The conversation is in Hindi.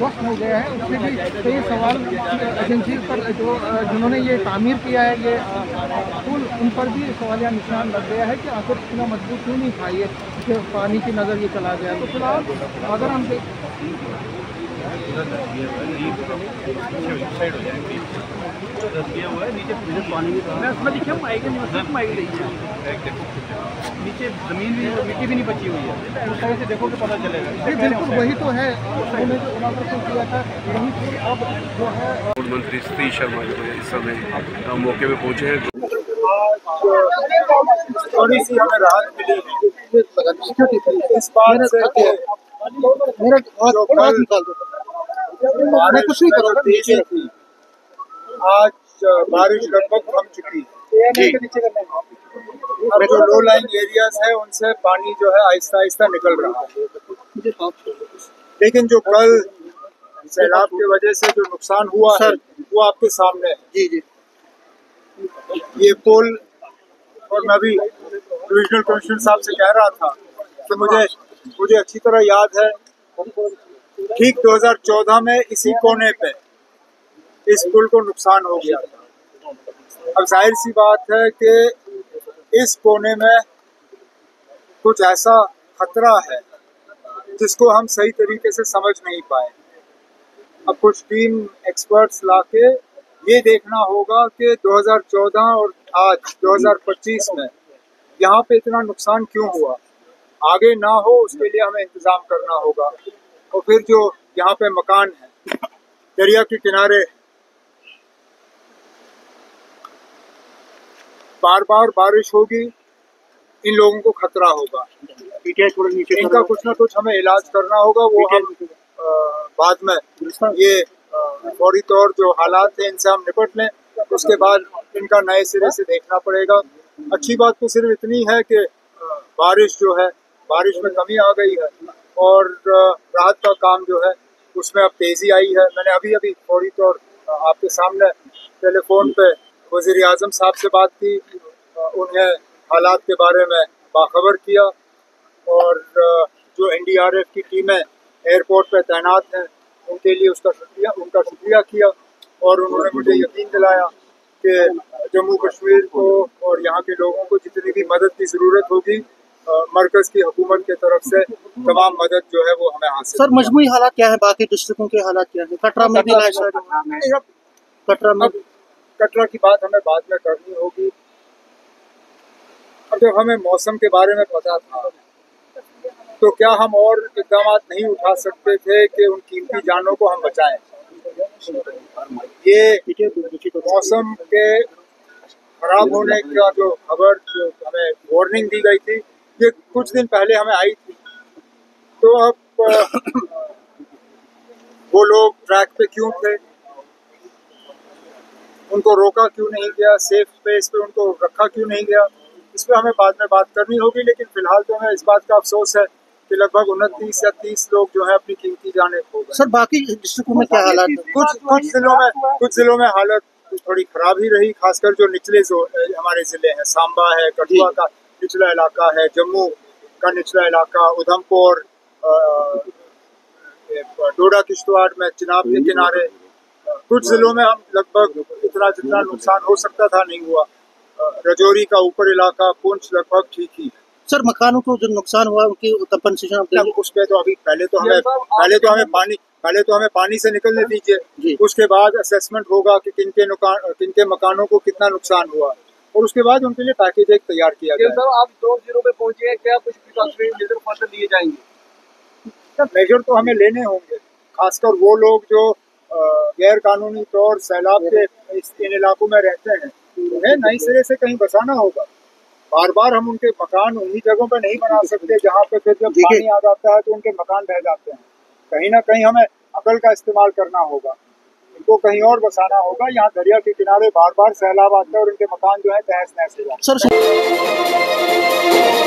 ध्वस्त हो गया है, उससे भी कई सवाल एजेंसी पर जिन्होंने ये तामीर किया है ये पुल, उन पर भी सवालिया निशान लग गया है कि आखिर इतना मजबूत क्यों नहीं था ये कि पानी की नज़र ये चला गया। तो फिलहाल अगर हम नीचे जमीन भी मिट्टी भी नहीं बची हुई है, उस तरह से देखो तो पता चलेगा। बिल्कुल वही तो है, उन्होंने जो इनाग्रेशन किया था वही पुल अब जो है। मंत्री सतीश शर्मा जो है इस समय मौके पे पहुंचे हैं। थोड़ी सी हमें राहत मिली है इस बात से कि कुछ नहीं करो तेजी थी, आज बारिश लगभग थम चुकी है। अब जो लो लाइन एरियाज है उनसे पानी जो है आहिस्ता आहिस्ता निकल रहा है, लेकिन जो कल सैलाब की वजह से जो नुकसान हुआ है वो आपके सामने है। जी जी, ये पुल, और मैं भी डिविजनल कमिश्नर साहब से कह रहा था कि मुझे अच्छी तरह याद है, ठीक 2014 में इसी कोने पे इस पुल को नुकसान हो गया था। अब जाहिर सी बात है कि इस कोने में कुछ ऐसा खतरा है जिसको हम सही तरीके से समझ नहीं पाए। अब कुछ टीम एक्सपर्ट्स लाके ये देखना होगा कि 2014 और आज 2025 में यहाँ पे इतना नुकसान क्यों हुआ, आगे ना हो उसके लिए हमें इंतजाम करना होगा। और फिर जो यहाँ पे मकान है दरिया के किनारे, बार बार बारिश होगी, इन लोगों को खतरा होगा, इनका कुछ ना कुछ हमें इलाज करना होगा। वो हम बाद में ये फौरी तौर जो हालात हैं इनसे हम निपट लें, उसके बाद इनका नए सिरे से देखना पड़ेगा। अच्छी बात तो सिर्फ इतनी है कि बारिश जो है, बारिश में कमी आ गई है और राहत का काम जो है उसमें अब तेजी आई है। मैंने अभी फौरी तौर आपके सामने टेलीफोन पे वज़ीर आज़म साहब से बात की, उन्हें हालात के बारे में बाखबर किया और जो NDRF की टीमें एयरपोर्ट पे तैनात हैं उनके लिए उनका शुक्रिया किया और उन्होंने मुझे यकीन दिलाया कि जम्मू कश्मीर को और यहाँ के लोगों को जितनी भी मदद की ज़रूरत होगी मरकज़ की हुकूमत की तरफ से तमाम मदद जो है वो हमें हासिल। सर मजमूई हालात क्या है, बाकी डिस्ट्रिक्टों के हालात क्या है? कटरा में भी कटरा की बात हमें बाद में करनी होगी। अब जब हमें मौसम के बारे में पता था तो क्या हम और इक़दाम नहीं उठा सकते थे कि उन कीमती जानों को हम बचाएं। ये मौसम के खराब होने का जो खबर जो हमें वार्निंग दी गई थी ये कुछ दिन पहले हमें आई थी, तो अब वो लोग ट्रैक पे क्यों थे, उनको रोका क्यों नहीं गया, सेफ स्पेस पे उनको रखा क्यों नहीं गया, इस पर हमें बाद में बात करनी होगी। लेकिन फिलहाल तो हमें इस बात का अफसोस है कि लगभग 29 या 30 लोग जो है अपनी कीमती जानें खो गए। सर बाकी डिस्ट्रिक्टों में क्या हालात है? कुछ जिलों में हालत थोड़ी खराब ही रही, खासकर जो निचले हमारे जिले हैं, सांबा है, कठुआ का निचला इलाका है, जम्मू का निचला इलाका, उधमपुर, डोडा किश्तवाड़ में चिनाब के किनारे, कुछ जिलों में हम लगभग जितना नुकसान हो सकता था नहीं हुआ। रजौरी का ऊपर इलाका, पुंछ लगभग ठीक ही। सर मकानों को जो नुकसान हुआ उनकी कंपनसेशन उस पे तो अभी पहले तो हमें पानी से निकलने दीजिए, उसके बाद असेसमेंट होगा कि किनके मकानों को कितना नुकसान हुआ और उसके बाद उनके लिए पैकेज एक तैयार किया गया। सर आप 2 ज़ीरो पे पहुंचे हैं, क्या कुछ मेजर फर्दर लिए जाएंगे? मेजर तो हमें लेने होंगे, खासकर वो लोग जो गैर कानूनी तौर सैलाब के इन इलाकों में रहते हैं, उन्हें नई सिरे से कहीं बसाना होगा। बार बार हम उनके मकान उन्हीं जगहों पर नहीं बना सकते जहाँ पे फिर जब पानी आ जाता है तो उनके मकान बह जाते हैं। कहीं ना कहीं हमें अकल का इस्तेमाल करना होगा, इनको कहीं और बसाना होगा। यहाँ दरिया के किनारे बार बार सैलाब आता है और उनके मकान जो है तहस नहस हो जाते हैं।